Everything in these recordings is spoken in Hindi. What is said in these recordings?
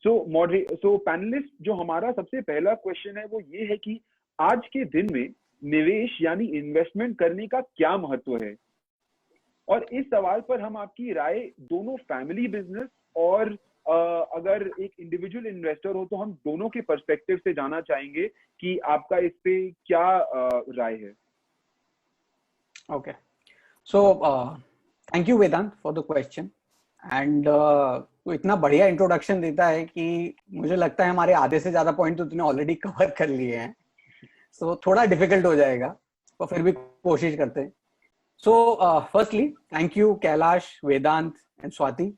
सो पैनलिस्ट, जो हमारा सबसे पहला क्वेश्चन है वो ये है कि आज के दिन में निवेश यानी इन्वेस्टमेंट करने का क्या महत्व है, और इस सवाल पर हम आपकी राय दोनों फैमिली बिजनेस और अगर एक इंडिविजुअल इन्वेस्टर हो तो हम दोनों के पर्सपेक्टिव से जानना चाहेंगे कि आपका इस पे क्या राय है। Okay, so thank you Vedant for the question and तो इतना बढ़िया इंट्रोडक्शन देता है कि मुझे लगता है हमारे आधे से ज्यादा पॉइंट तो तूने ऑलरेडी कवर कर लिए हैं, सो थोड़ा डिफिकल्ट हो जाएगा तो फिर भी कोशिश करते हैं। So firstly thank you Kailash, Vedant and Swati,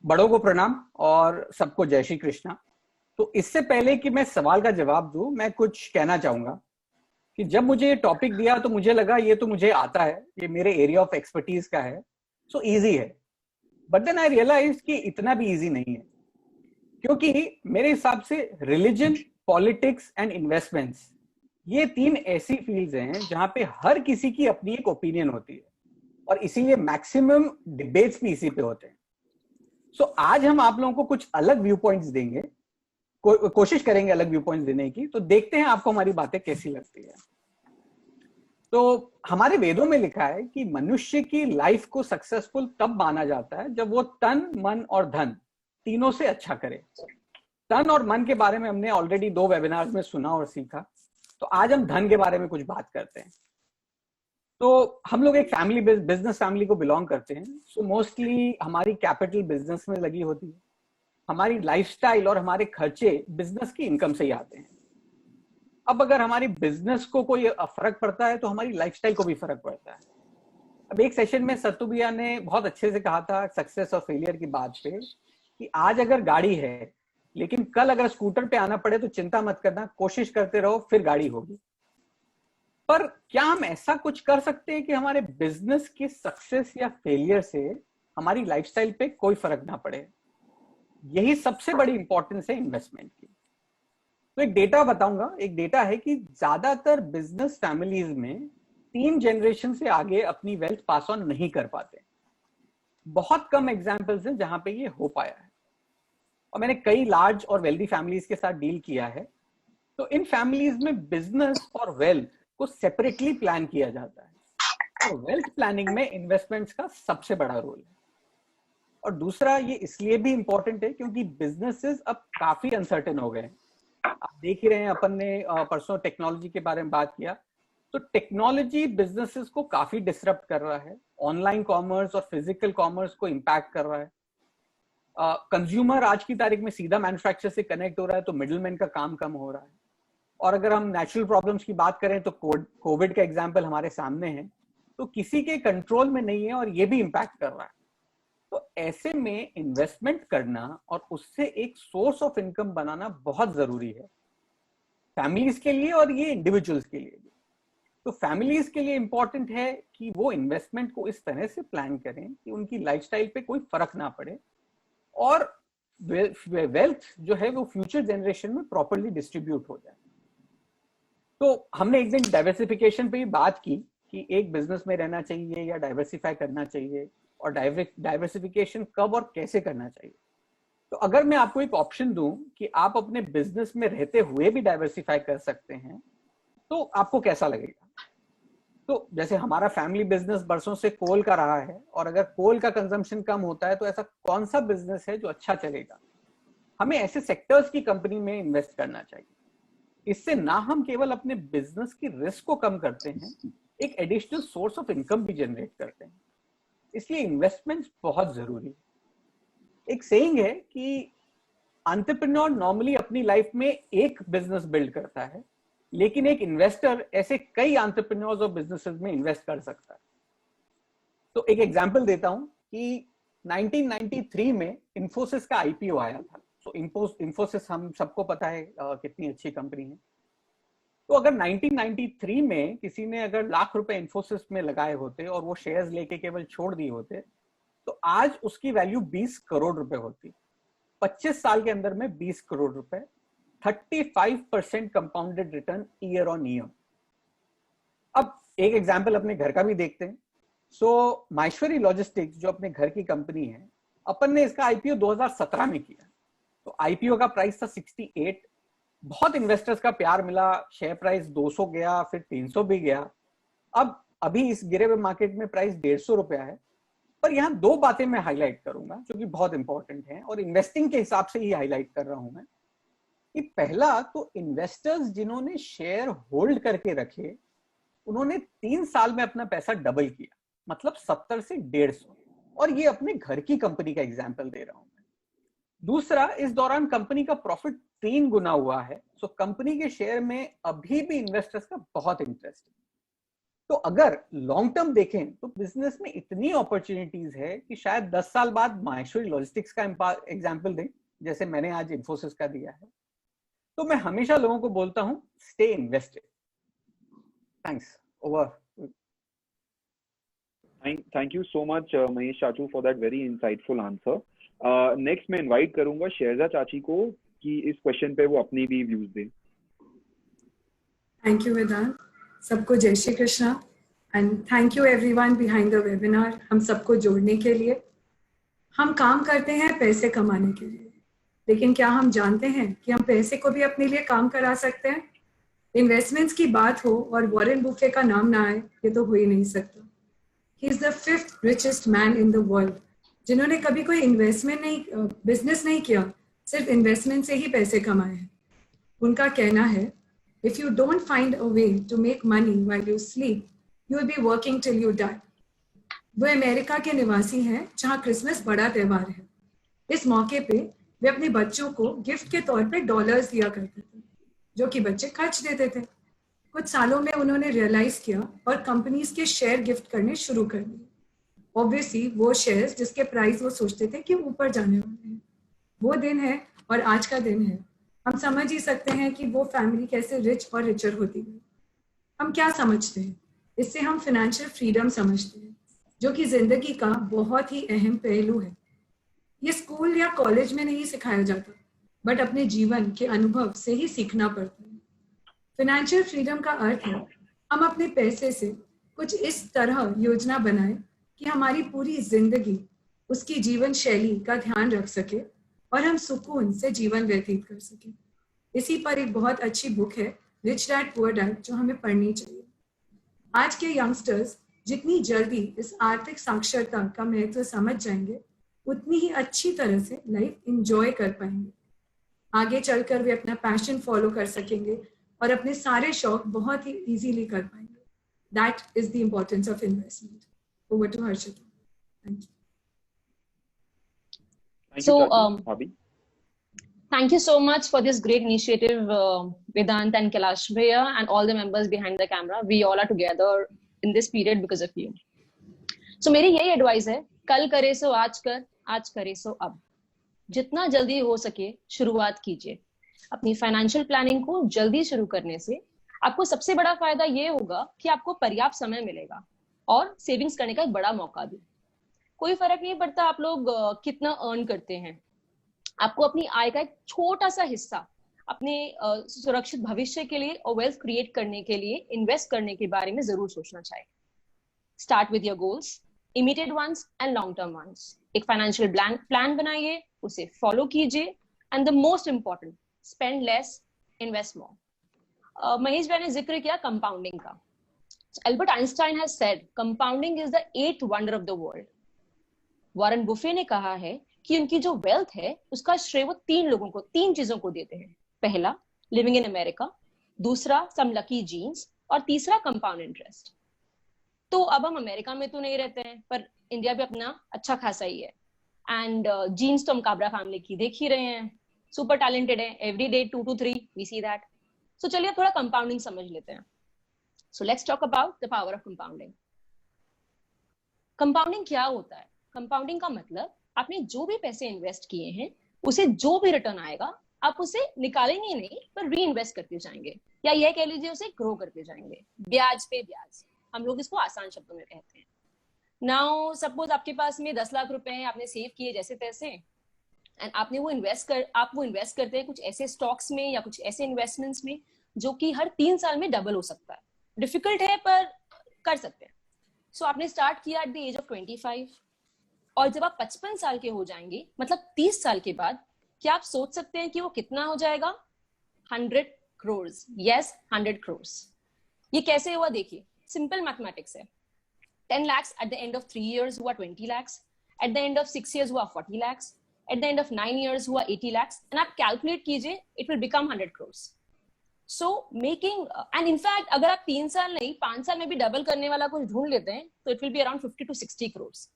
बड़ों को प्रणाम और सबको जय श्री कृष्णा। तो इससे पहले कि मैं सवाल का जवाब दूं, मैं कुछ कहना चाहूंगा कि जब मुझे ये टॉपिक दिया तो मुझे लगा ये तो मुझे आता है, ये मेरे एरिया ऑफ एक्सपर्टीज का है, सो इजी है। बट देन आई रियलाइज कि इतना भी इजी नहीं है, क्योंकि मेरे हिसाब से रिलीजन, पॉलिटिक्स एंड इन्वेस्टमेंट्स, ये तीन ऐसी फील्ड्स हैं जहां पे हर किसी की अपनी एक ओपिनियन होती है और इसीलिए मैक्सिमम डिबेट्स भी इसी पे होते हैं। सो आज हम आप लोगों को कुछ अलग व्यू पॉइंट्स देंगे, कोशिश करेंगे अलग व्यू पॉइंट्स देने की, तो देखते हैं आपको हमारी बातें कैसी लगती है। तो हमारे वेदों में लिखा है कि मनुष्य की लाइफ को सक्सेसफुल तब माना जाता है जब वो तन, मन और धन तीनों से अच्छा करे। तन और मन के बारे में हमने ऑलरेडी 2 वेबिनार्स में सुना और सीखा, तो आज हम धन के बारे में कुछ बात करते हैं। तो हम लोग एक फैमिली बिजनेस फैमिली को बिलोंग करते हैं, सो मोस्टली हमारी कैपिटल बिजनेस में लगी होती है। हमारी लाइफस्टाइल और हमारे खर्चे बिजनेस की इनकम से ही आते हैं। अब अगर हमारी बिजनेस को कोई फर्क पड़ता है तो हमारी लाइफस्टाइल को भी फर्क पड़ता है। अब एक सेशन में सत्तू भैया ने बहुत अच्छे से कहा था सक्सेस और फेलियर की बात पे, कि आज अगर गाड़ी है लेकिन कल अगर स्कूटर पे आना पड़े तो चिंता मत करना, कोशिश करते रहो, फिर गाड़ी होगी। पर क्या हम ऐसा कुछ कर सकते हैं कि हमारे बिजनेस की सक्सेस या फेलियर से हमारी लाइफस्टाइल पे कोई फर्क ना पड़े? यही सबसे बड़ी इंपॉर्टेंस है इन्वेस्टमेंट की। तो एक डेटा बताऊंगा, एक डेटा है कि ज्यादातर बिजनेस फैमिलीज में 3 जनरेशन से आगे अपनी वेल्थ पास ऑन नहीं कर पाते। बहुत कम एग्जांपल्स हैं जहां पे ये हो पाया है, और मैंने कई लार्ज और वेल्दी फैमिलीज के साथ डील किया है। तो इन फैमिलीज में बिजनेस और वेल्थ को सेपरेटली प्लान किया जाता है। तो वेल्थ प्लानिंग में इन्वेस्टमेंट्स का सबसे बड़ा रोल है। और दूसरा ये इसलिए भी इंपॉर्टेंट है क्योंकि बिजनेसेस अब काफी अनसर्टेन हो गए हैं। आप देख ही रहे हैं, अपन ने परसों टेक्नोलॉजी के बारे में बात किया, तो टेक्नोलॉजी बिजनेसेस को काफी डिसरप्ट कर रहा है। ऑनलाइन कॉमर्स और फिजिकल कॉमर्स को इम्पैक्ट कर रहा है। कंज्यूमर आज की तारीख में सीधा मैन्युफैक्चरर से कनेक्ट हो रहा है, तो मिडिलमैन का काम कम हो रहा है। और अगर हम नेचुरल प्रॉब्लम्स की बात करें तो कोविड का एग्जाम्पल हमारे सामने है, तो किसी के कंट्रोल में नहीं है और ये भी इम्पैक्ट कर रहा है। तो ऐसे में इन्वेस्टमेंट करना और उससे एक सोर्स ऑफ इनकम बनाना बहुत जरूरी है, फैमिलीज के लिए और ये इंडिविजुअल्स के लिए भी। तो फैमिलीज के लिए इंपॉर्टेंट है कि वो इन्वेस्टमेंट को इस तरह से प्लान करें कि उनकी लाइफस्टाइल पे कोई फर्क ना पड़े और वेल्थ जो है वो फ्यूचर जनरेशन में प्रॉपर्ली डिस्ट्रीब्यूट हो जाए। तो हमने एक दिन डाइवर्सिफिकेशन पे भी बात की कि एक बिजनेस में रहना चाहिए या डाइवर्सिफाई करना चाहिए, और डाइवर्सिफिकेशन कब और कैसे करना चाहिए। तो अगर मैं आपको एक ऑप्शन दूं कि आप अपने बिजनेस में रहते हुए भी डाइवर्सिफाई कर सकते हैं, तो आपको कैसा लगेगा? तो जैसे हमारा फैमिली बिजनेस बरसों से कोल का रहा है, और अगर कोल का कंजम्पशन कम होता है तो ऐसा कौन सा बिजनेस है जो अच्छा चलेगा? हमें ऐसे सेक्टर्स की कंपनी में इन्वेस्ट करना चाहिए। इससे ना हम केवल अपने बिजनेस की रिस्क को कम करते हैं, एक एडिशनल सोर्स ऑफ इनकम भी जनरेट करते हैं। इसलिए इन्वेस्टमेंट्स बहुत जरूरी है। एक सेइंग है कि एंटरप्रेन्योर नॉर्मली अपनी लाइफ में एक बिजनेस बिल्ड करता है, लेकिन एक इन्वेस्टर ऐसे कई एंटरप्रेन्योर्स और बिजनेसेस में इन्वेस्ट कर सकता है। तो एक एग्जांपल देता हूं कि 1993 में इंफोसिस का आईपीओ आया था। तो इंफोसिस हम सबको पता है कितनी अच्छी कंपनी है। तो अगर 1993 में किसी ने अगर लाख रुपए इंफोसिस में लगाए होते और वो शेयर्स लेके केवल छोड़ दिए होते, तो आज उसकी वैल्यू 20 करोड़ रुपए होती। 25 साल के अंदर में 20 करोड़ रुपए, 35% compounded return year on year. अब एक एग्जांपल अपने घर का भी देखते हैं। सो माहेश्वरी लॉजिस्टिक्स जो अपने घर की कंपनी है, अपन ने इसका आईपीओ 2017 में किया। तो आईपीओ का प्राइस था 68, बहुत इन्वेस्टर्स का प्यार मिला, शेयर प्राइस 200 गया, फिर 300 भी गया। अब अभी इस गिरे हुए मार्केट में प्राइस 150 रुपया है। पर यहाँ दो बातें मैं हाईलाइट करूंगा जो कि बहुत इंपॉर्टेंट हैं, और इन्वेस्टिंग के हिसाब से ही हाईलाइट कर रहा हूं मैं, कि पहला तो इन्वेस्टर्स जिन्होंने शेयर होल्ड करके रखे, उन्होंने 3 साल में अपना पैसा डबल किया, मतलब 70 से 150, और ये अपने घर की कंपनी का एग्जाम्पल दे रहा हूं मैं। दूसरा, इस दौरान कंपनी का प्रॉफिट 3 गुना हुआ है। सो कंपनी के शेयर में अभी भी इन्वेस्टर्स का बहुत इंटरेस्ट है। तो अगर लॉन्ग टर्म देखें तो बिजनेस में इतनी अपॉर्चुनिटीज है कि शायद 10 साल बाद माहेश्वरी लॉजिस्टिक्स का एग्जाम्पल दें, जैसे मैंने आज इंफोसिस का दिया है। तो मैं हमेशा लोगों को बोलता हूं, stay invested. Thanks, over. Thank you so much, Mahesh Chachu, for that very insightful answer. Next मैं इनवाइट करूंगा शेरजा चाची को कि इस क्वेश्चन पे वो अपनी भी व्यूज दें। थैंक यू वेदांत, सबको जय Shri Krishna and thank you everyone behind the webinar. हम सबको जोड़ने के लिए, हम काम करते हैं पैसे कमाने के लिए, लेकिन क्या हम जानते हैं कि हम पैसे को भी अपने लिए काम करा सकते हैं? इन्वेस्टमेंट्स की बात हो और वॉरेन बुफे का नाम ना आए, ये तो हो ही नहीं सकता। He is the 5th richest man in the world, जिन्होंने कभी कोई इन्वेस्टमेंट नहीं, बिजनेस नहीं किया, सिर्फ इन्वेस्टमेंट से ही पैसे कमाए हैं। उनका कहना है, if you don't find a way to make money while you sleep, you will be working till you die. वो अमेरिका के निवासी हैं, जहाँ क्रिसमस बड़ा त्योहार है। इस मौके पे वे अपने बच्चों को गिफ्ट के तौर पे डॉलर्स दिया करते थे, जो कि बच्चे खर्च देते थे। कुछ सालों में उन्होंने रियलाइज किया और कंपनीज के शेयर गिफ्ट करने शुरू कर दिए। ऑब्वियसली वो शेयर्स जिसके प्राइस वो सोचते थे कि ऊपर जाने वाले हैं। वो दिन है और आज का दिन है। हम समझ ही सकते हैं कि वो फैमिली कैसे रिच और रिचर होती गई। हम क्या समझते हैं? इससे हम फाइनेंशियल फ्रीडम समझते हैं, जो कि जिंदगी का बहुत ही अहम पहलू है। ये स्कूल या कॉलेज में नहीं सिखाया जाता, बट अपने जीवन के अनुभव से ही सीखना पड़ता है। फाइनेंशियल फ्रीडम का अर्थ है हम अपने पैसे से कुछ इस तरह योजना बनाएं कि हमारी पूरी जिंदगी उसकी जीवन शैली का ध्यान रख सके और हम सुकून से जीवन व्यतीत कर सके। इसी पर एक बहुत अच्छी बुक है, रिच डैड पुअर डैड, जो हमें पढ़नी चाहिए। आज के यंगस्टर्स जितनी जल्दी इस आर्थिक साक्षरता का महत्व समझ जाएंगे, उतनी ही अच्छी तरह से लाइफ एंजॉय कर पाएंगे। आगे चलकर वे अपना पैशन फॉलो कर सकेंगे और अपने सारे शौक बहुत ही इजीली कर पाएंगे। That is the importance of investment. Over to Harshita. Thank you. Thank you so much for this great initiative, Vedant and Kailash Bhaiya and all the members behind the camera. We all are together in this period because of you. So मेरी यही एडवाइस है, कल करे सो आज कर, आज करे सो अब। जितना जल्दी हो सके शुरुआत कीजिए। अपनी फाइनेंशियल प्लानिंग को जल्दी शुरू करने से आपको सबसे बड़ा फायदा ये होगा कि आपको पर्याप्त समय मिलेगा और सेविंग्स करने का एक बड़ा मौका भी। कोई फर्क नहीं पड़ता आप लोग कितना अर्न करते हैं, आपको अपनी आय का एक छोटा सा हिस्सा अपने सुरक्षित भविष्य के लिए और वेल्थ क्रिएट करने के लिए इन्वेस्ट करने के बारे में जरूर सोचना चाहिए। Start with your goals, immediate ones and long term ones. एक फाइनेंशियल प्लान बनाइए, उसे फॉलो कीजिए and the most important, spend less, invest more. Mahesh भाई ने जिक्र किया कंपाउंडिंग का। Albert Einstein has said compounding is the 8th wonder of the world. Warren Buffett ने कहा है कि उनकी जो वेल्थ है उसका श्रेय वो 3 चीजों को देते हैं। पहला, लिविंग इन अमेरिका, दूसरा, सम लकी जीन्स, और तीसरा, कंपाउंड इंटरेस्ट। तो अब हम अमेरिका में तो नहीं रहते हैं, पर इंडिया भी अपना अच्छा खासा ही है। एंड जीन्स तो हम काबरा फैमिली की देख ही रहे हैं, सुपर टैलेंटेड है, every day 2 to 3 we see that. So चलिए थोड़ा कंपाउंडिंग समझ लेते हैं। So let's talk about the power of compounding. Compounding क्या होता है? कंपाउंडिंग का मतलब आपने जो भी पैसे इन्वेस्ट किए हैं उसे जो भी रिटर्न आएगा आप उसे निकालेंगे नहीं पर री इन्वेस्ट करते जाएंगे, या यह कह लीजिए उसे ग्रो करते जाएंगे, ब्याज पे ब्याज। हम लोग इसको आसान शब्दों में कहते हैं। नाउ सपोज आपके पास में 10 लाख रुपए हैं, आपने सेव किए जैसे तैसे, एंड आपने वो इन्वेस्ट करते हैं कुछ ऐसे स्टॉक्स में या कुछ ऐसे इन्वेस्टमेंट्स में जो कि हर 3 साल में डबल हो सकता है। डिफिकल्ट है पर कर सकते हैं। सो आपने स्टार्ट किया एट द एज ऑफ 25, और जब आप 55 साल के हो जाएंगे, मतलब 30 साल के बाद, क्या आप सोच सकते हैं कि वो कितना हो जाएगा? 100 crores. Yes, 100 crores. ये कैसे हुआ देखिए, सिंपल मैथमेटिक्स है. 10 lakhs at the end of 3 years हुआ 20 lakhs, at the end of 6 years हुआ 40 lakhs, at the end of 9 years हुआ 80 lakhs, and आप कैलकुलेट कीजिए, it will become 100 crores. So making, and in fact अगर आप 3 साल नहीं 5 साल में भी डबल करने वाला कुछ ढूंढ लेते हैं तो it will be around 50 to 60 crores.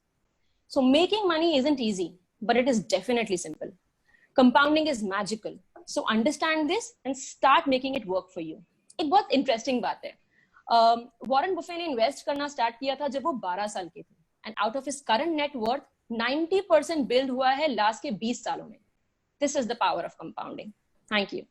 So making money isn't easy, but it is definitely simple. Compounding is magical. So understand this and start making it work for you. एक बहुत इंटरेस्टिंग बात है, वॉरेन बफे ने इन्वेस्ट करना स्टार्ट किया था जब वो 12 साल के थे, and out of his current net worth 90% build हुआ है लास्ट के 20 सालों में. This is the power of compounding. Thank you.